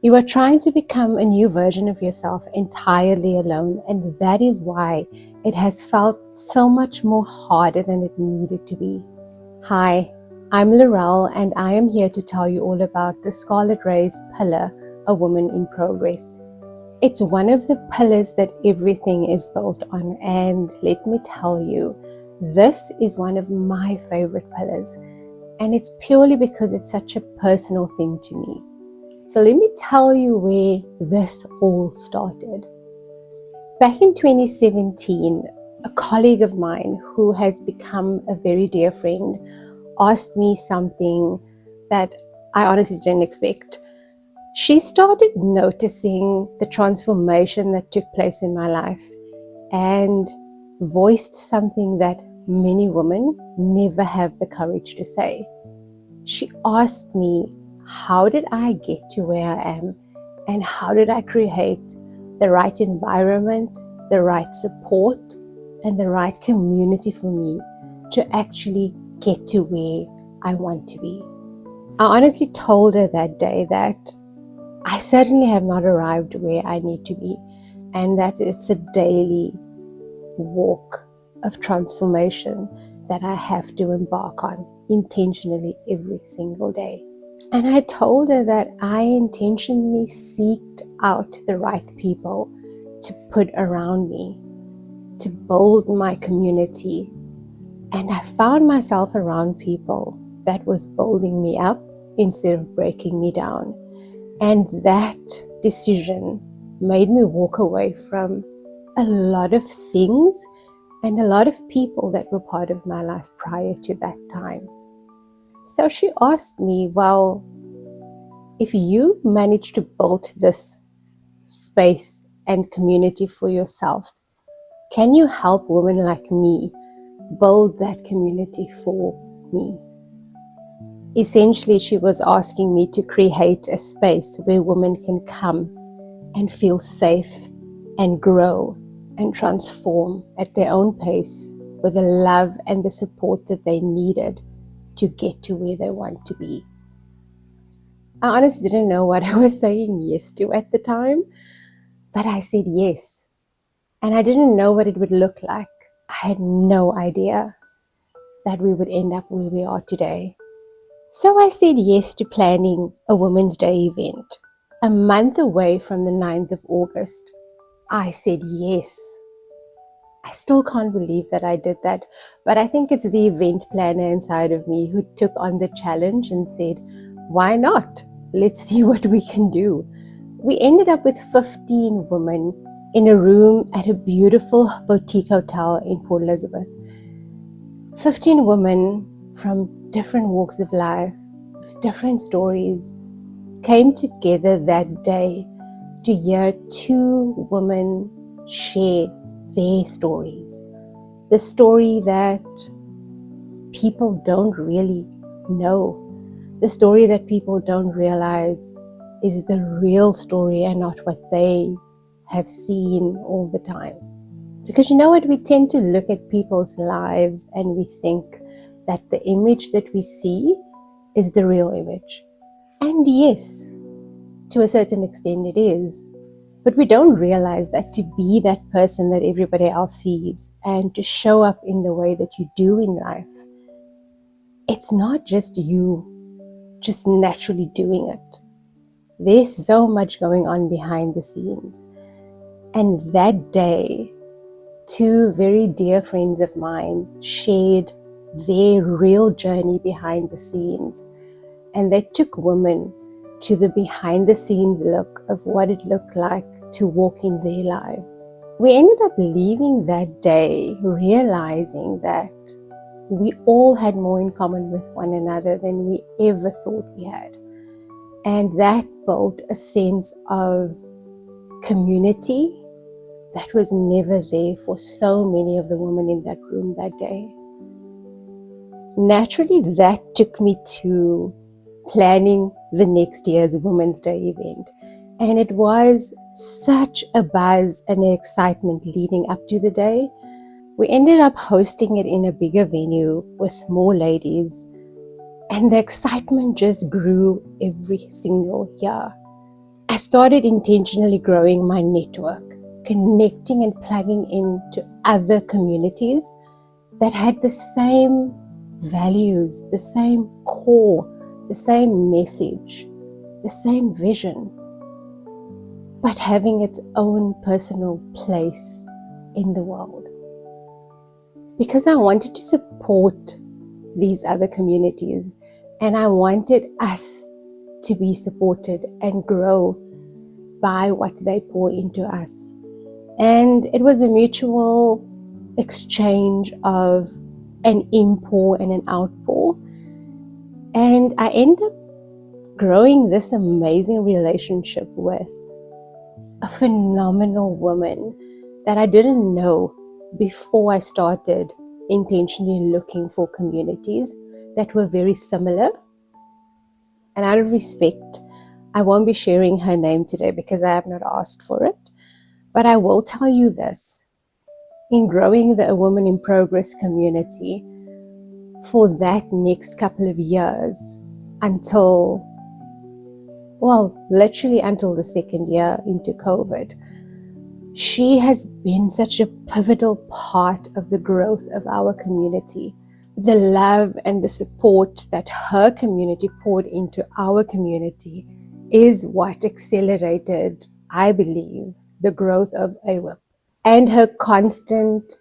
You are trying to become a new version of yourself entirely alone, and that is why it has felt so much more harder than it needed to be. Hi, I'm Laurel, and I am here to tell you all about the Scarlette Raes pillar, A Woman in Progress. It's one of the pillars that everything is built on, and let me tell you, this is one of my favorite pillars, and it's purely because it's such a personal thing to me. So let me tell you where this all started. Back in 2017, a colleague of mine who has become a very dear friend asked me something that I honestly didn't expect. She started noticing the transformation that took place in my life and voiced something that many women never have the courage to say. She asked me, how did I get to where I am, and how did I create the right environment, the right support, and the right community for me to actually get to where I want to be. I honestly told her that day that I certainly have not arrived where I need to be, and that it's a daily walk of transformation that I have to embark on intentionally every single day. And I told her that I intentionally seeked out the right people to put around me, to build my community. And I found myself around people that was building me up instead of breaking me down. And that decision made me walk away from a lot of things and a lot of people that were part of my life prior to that time. So she asked me, well, if you manage to build this space and community for yourself, can you help women like me build that community for me? Essentially, she was asking me to create a space where women can come and feel safe and grow and transform at their own pace with the love and the support that they needed to get to where they want to be. I honestly didn't know what I was saying yes to at the time, but I said yes. And I didn't know what it would look like. I had no idea that we would end up where we are today. So I said yes to planning a Women's Day event. A month away from the 9th of August, I said yes. I still can't believe that I did that, but I think it's the event planner inside of me who took on the challenge and said, why not? Let's see what we can do. We ended up with 15 women in a room at a beautiful boutique hotel in Port Elizabeth. 15 women from different walks of life, different stories, came together that day to hear two women share their stories. The story that people don't really know. The story that people don't realize is the real story and not what they have seen all the time. Because you know what? We tend to look at people's lives and we think that the image that we see is the real image. And yes, to a certain extent it is. But we don't realize that to be that person that everybody else sees and to show up in the way that you do in life, it's not just you just naturally doing it. There's so much going on behind the scenes. And that day, two very dear friends of mine shared their real journey behind the scenes. And they took women to the behind the scenes look of what it looked like to walk in their lives. We ended up leaving that day realizing that we all had more in common with one another than we ever thought we had. And that built a sense of community that was never there for so many of the women in that room that day. Naturally, that took me to planning the next year's Women's Day event. And it was such a buzz and excitement leading up to the day. We ended up hosting it in a bigger venue with more ladies, and the excitement just grew every single year. I started intentionally growing my network, connecting and plugging into other communities that had the same values, the same core, the same message, the same vision, but having its own personal place in the world. Because I wanted to support these other communities, and I wanted us to be supported and grow by what they pour into us. And it was a mutual exchange of an in-pour and an outpour. And I ended up growing this amazing relationship with a phenomenal woman that I didn't know before I started intentionally looking for communities that were very similar. And out of respect, I won't be sharing her name today because I have not asked for it. But I will tell you this. In growing the A Woman in Progress community for that next couple of years until, literally until the second year into COVID, she has been such a pivotal part of the growth of our community. The love and the support that her community poured into our community is what accelerated, I believe, the growth of AWIP. And her constant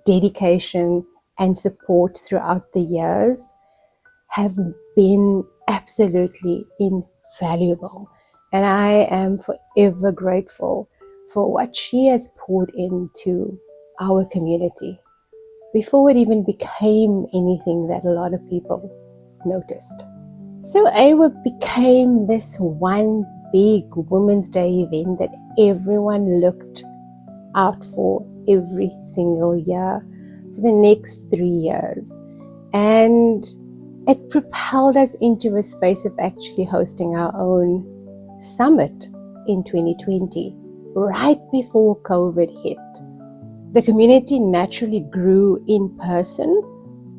dedication and support throughout the years have been absolutely invaluable. And I am forever grateful for what she has poured into our community before it even became anything that a lot of people noticed. So AWIP became this one big Women's Day event that everyone looked out for every single year for the next 3 years. And it propelled us into a space of actually hosting our own summit in 2020, right before COVID hit. The community naturally grew in person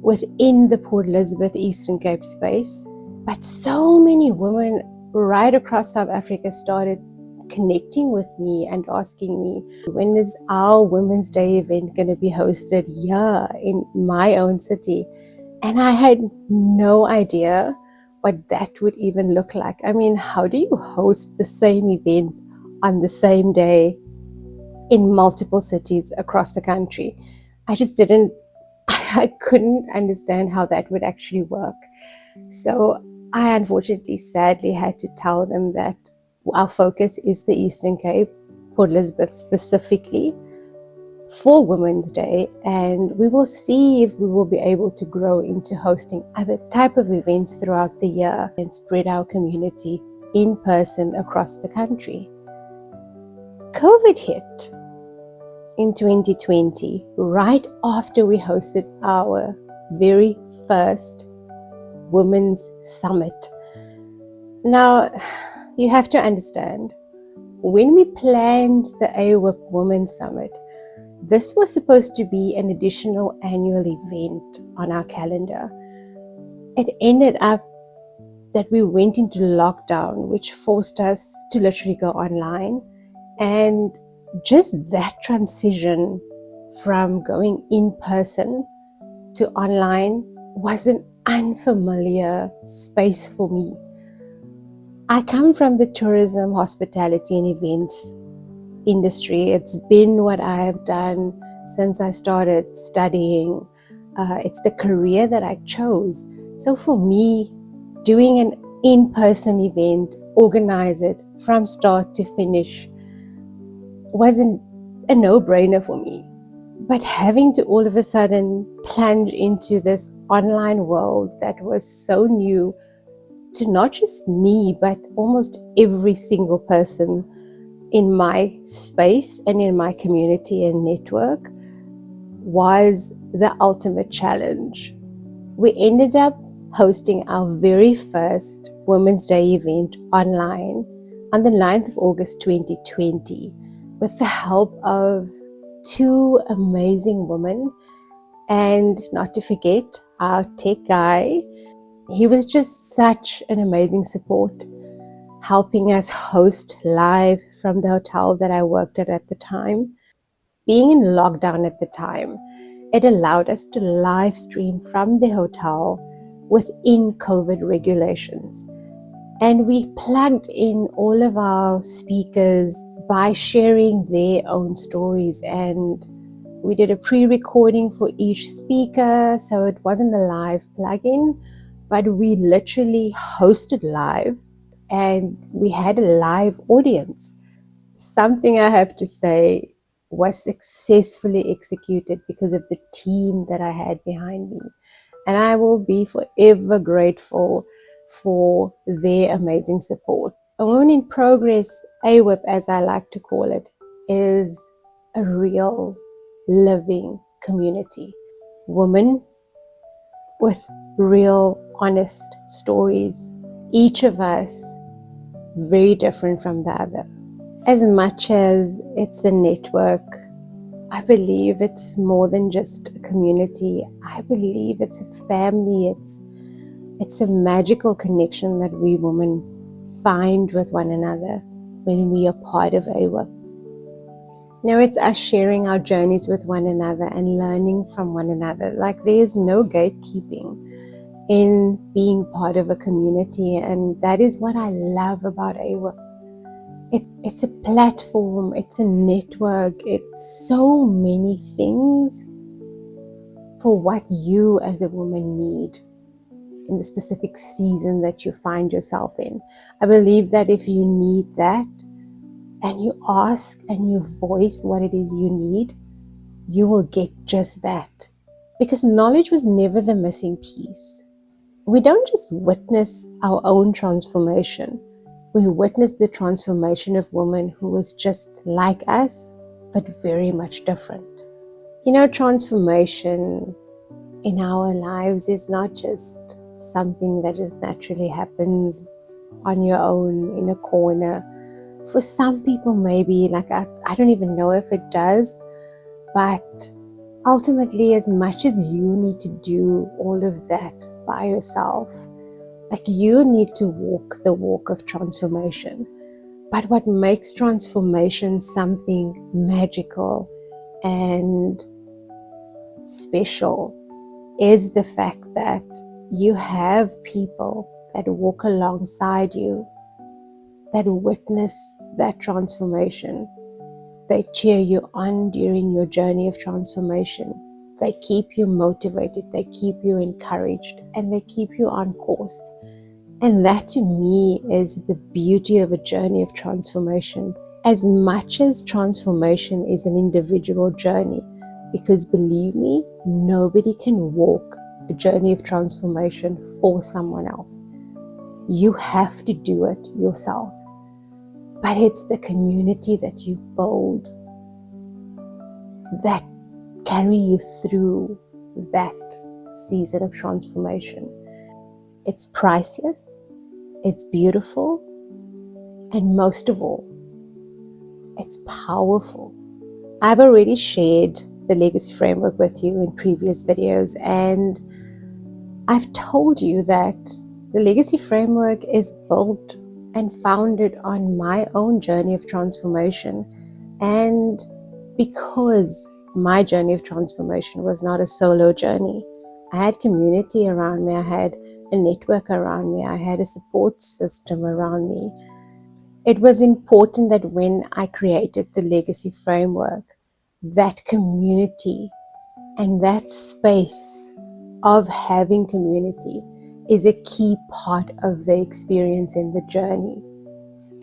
within the Port Elizabeth Eastern Cape space, but so many women right across South Africa started connecting with me and asking me, when is our Women's Day event going to be hosted here in my own city? And I had no idea what that would even look like. I mean, how do you host the same event on the same day in multiple cities across the country? I couldn't understand how that would actually work. So I unfortunately, sadly, had to tell them that our focus is the Eastern Cape, Port Elizabeth specifically, for Women's Day, and we will see if we will be able to grow into hosting other type of events throughout the year and spread our community in person across the country. COVID hit in 2020, right after we hosted our very first Women's Summit. Now, you have to understand, when we planned the AWIP Women's Summit, this was supposed to be an additional annual event on our calendar. It ended up that we went into lockdown, which forced us to literally go online. And just that transition from going in person to online was an unfamiliar space for me. I come from the tourism, hospitality, and events industry. It's been what I have done since I started studying. It's the career that I chose. So for me, doing an in-person event, organize it from start to finish, wasn't a no-brainer for me. But having to all of a sudden plunge into this online world that was so new to not just me, but almost every single person in my space and in my community and network, was the ultimate challenge. We ended up hosting our very first Women's Day event online on the 9th of August 2020 with the help of 2 amazing women, and not to forget our tech guy. He was just such an amazing support. helping us host live from the hotel that I worked at the time. Being in lockdown at the time, it allowed us to live stream from the hotel within COVID regulations. And we plugged in all of our speakers by sharing their own stories, and we did a pre-recording for each speaker, so it wasn't a live plug-in, but we literally hosted live and we had a live audience. Something I have to say was successfully executed because of the team that I had behind me. And I will be forever grateful for their amazing support. A Women in Progress, AWIP as I like to call it, is a real living community. Women with real honest stories. Each of us very different from the other. As much as it's a network, I believe it's more than just a community. I believe it's a family. It's a magical connection that we women find with one another when we are part of AWIP. It's us sharing our journeys with one another and learning from one another. Like, there's no gatekeeping in being part of a community, and that is what I love about AWIP. It's a platform, it's a network, it's so many things for what you as a woman need in the specific season that you find yourself in. I believe that if you need that and you ask and you voice what it is you need, you will get just that. Because knowledge was never the missing piece. We don't just witness our own transformation. We witness the transformation of women who was just like us, but very much different. Transformation in our lives is not just something that just naturally happens on your own in a corner. For some people, maybe, I don't even know if it does, but ultimately, as much as you need to do all of that by yourself, you need to walk the walk of transformation. But what makes transformation something magical and special is the fact that you have people that walk alongside you, that witness that transformation. They cheer you on during your journey of transformation. They keep you motivated, they keep you encouraged, and they keep you on course. And that, to me, is the beauty of a journey of transformation. As much as transformation is an individual journey, because believe me, nobody can walk a journey of transformation for someone else. You have to do it yourself. But it's the community that you build that carry you through that season of transformation. It's priceless, it's beautiful, and most of all, it's powerful. I've already shared the legacy framework with you in previous videos, and I've told you that the legacy framework is built and founded on my own journey of transformation. And because my journey of transformation was not a solo journey, I had community around me, I had a network around me, I had a support system around me. It was important that when I created the legacy framework, that community and that space of having community is a key part of the experience in the journey.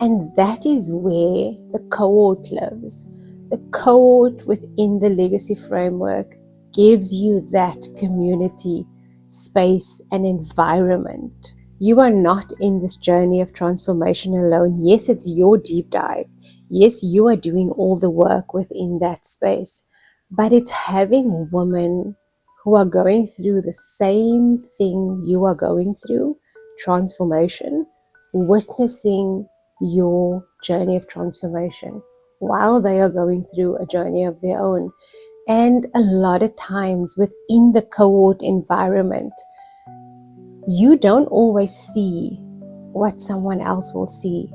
And that is where the cohort lives. The cohort within the legacy framework gives you that community, space, and environment. You are not in this journey of transformation alone. Yes, it's your deep dive. Yes, you are doing all the work within that space. But it's having women who are going through the same thing you are going through, transformation, witnessing your journey of transformation while they are going through a journey of their own. And a lot of times within the cohort environment, you don't always see what someone else will see.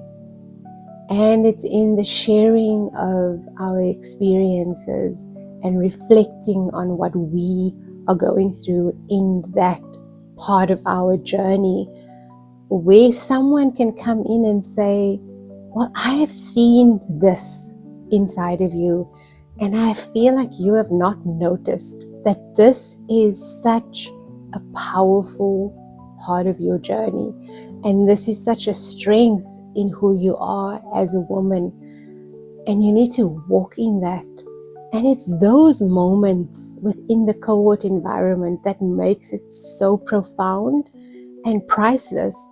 And it's in the sharing of our experiences and reflecting on what we are going through in that part of our journey, where someone can come in and say, well, I have seen this inside of you, and I feel like you have not noticed that this is such a powerful part of your journey. And this is such a strength in who you are as a woman. And you need to walk in that. And it's those moments within the cohort environment that makes it so profound and priceless.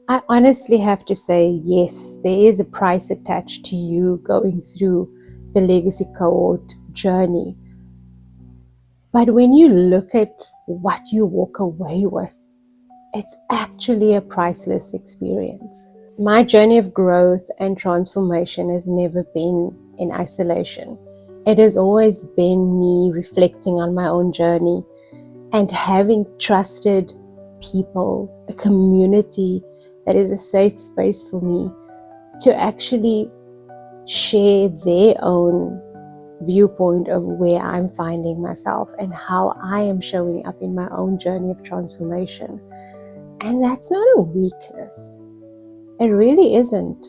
I honestly have to say, yes, there is a price attached to you going through the legacy cohort journey. But when you look at what you walk away with, it's actually a priceless experience. My journey of growth and transformation has never been in isolation. It has always been me reflecting on my own journey and having trusted people, a community that is a safe space for me to actually share their own viewpoint of where I'm finding myself and how I am showing up in my own journey of transformation. And that's not a weakness. It really isn't.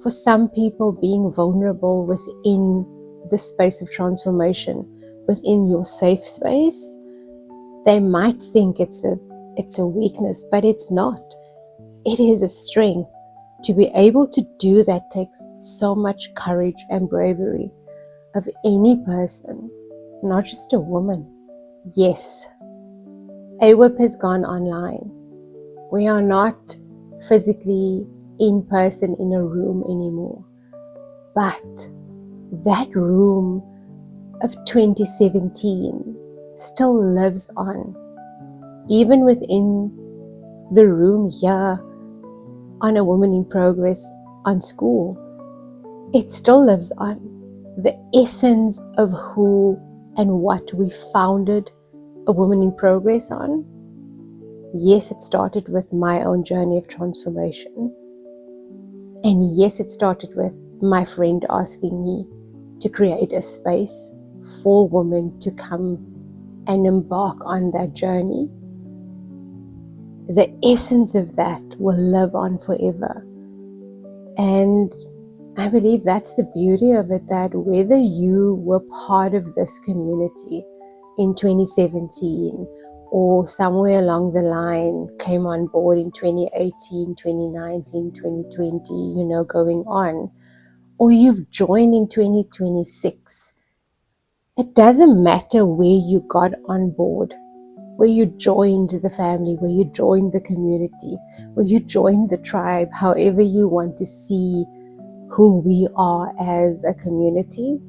For some people, being vulnerable within the space of transformation, within your safe space, they might think it's a weakness, but it's not. It is a strength. To be able to do that takes so much courage and bravery of any person, not just a woman. Yes, AWIP has gone online. We are not physically in person in a room anymore. But that room of 2017 still lives on. Even within the room here on A Woman in Progress on Skool, it still lives on. The essence of who and what we founded A Woman in Progress on. Yes, it started with my own journey of transformation. And yes, it started with my friend asking me to create a space for women to come and embark on that journey. The essence of that will live on forever. And I believe that's the beauty of it, that whether you were part of this community in 2017 or somewhere along the line came on board in 2018, 2019, 2020, going on, or you've joined in 2026, it doesn't matter where you got on board, where you joined the family, where you joined the community, where you joined the tribe, however you want to see who we are as a community.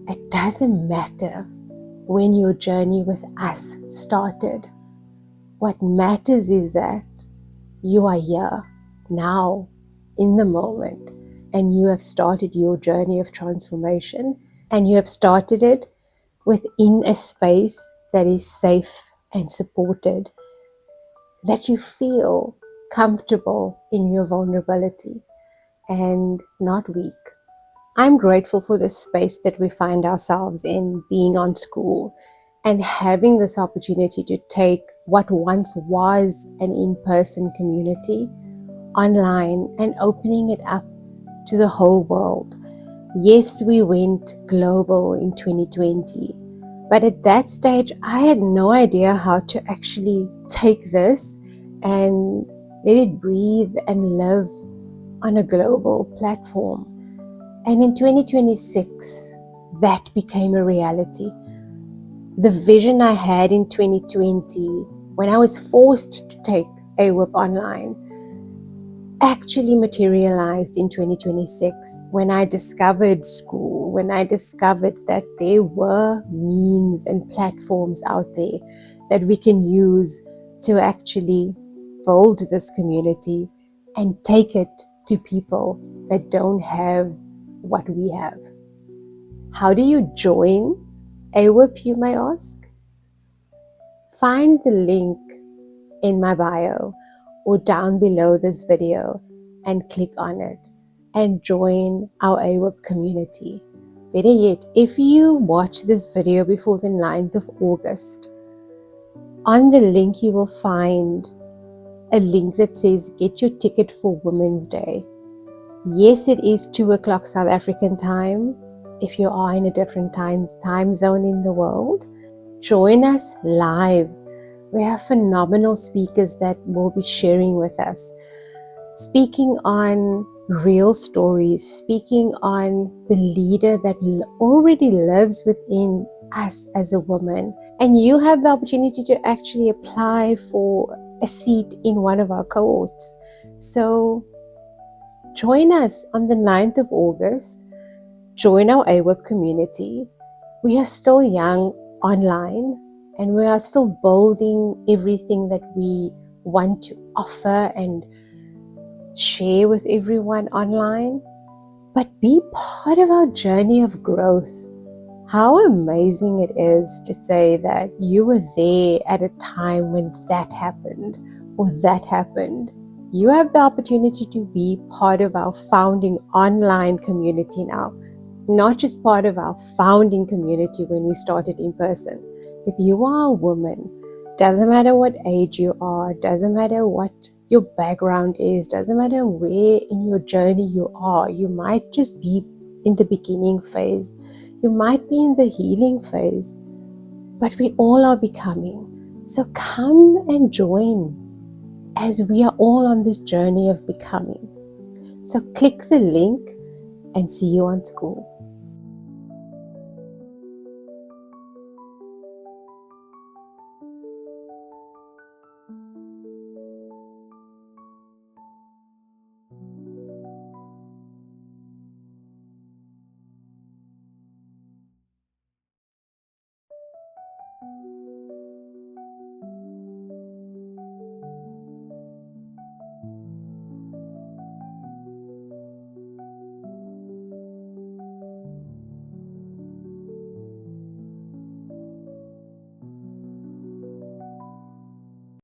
It doesn't matter when your journey with us started. What matters is that you are here now in the moment, and you have started your journey of transformation, and you have started it within a space that is safe and supported, that you feel comfortable in your vulnerability and not weak. I'm grateful for this space that we find ourselves in, being on Skool and having this opportunity to take what once was an in-person community online and opening it up to the whole world. Yes, we went global in 2020, but at that stage, I had no idea how to actually take this and let it breathe and live on a global platform. And in 2026, that became a reality. The vision I had in 2020, when I was forced to take AWIP online, actually materialized in 2026 when I discovered Skool, when I discovered that there were means and platforms out there that we can use to actually build this community and take it to people that don't have what we have. How do you join AWIP, you may ask? Find the link in my bio or down below this video and click on it. and join our AWIP community. Better yet, if you watch this video before the 9th of August, on the link you will find a link that says get your ticket for Women's Day. Yes, it is 2 o'clock South African time. If you are in a different time zone in the world, join us live. We have phenomenal speakers that will be sharing with us, speaking on real stories, speaking on the leader that already lives within us as a woman. And you have the opportunity to actually apply for a seat in one of our cohorts. So join us on the 9th of August. Join our AWIP community. We are still young online, and we are still building everything that we want to offer and share with everyone online. But be part of our journey of growth. How amazing it is to say that you were there at a time when that happened or that happened. You have the opportunity to be part of our founding online community now, not just part of our founding community when we started in person. If you are a woman, doesn't matter what age you are, doesn't matter what your background is, doesn't matter where in your journey you are. You might just be in the beginning phase, you might be in the healing phase, but we all are becoming. So come and join as we are all on this journey of becoming. So click the link and see you on Skool.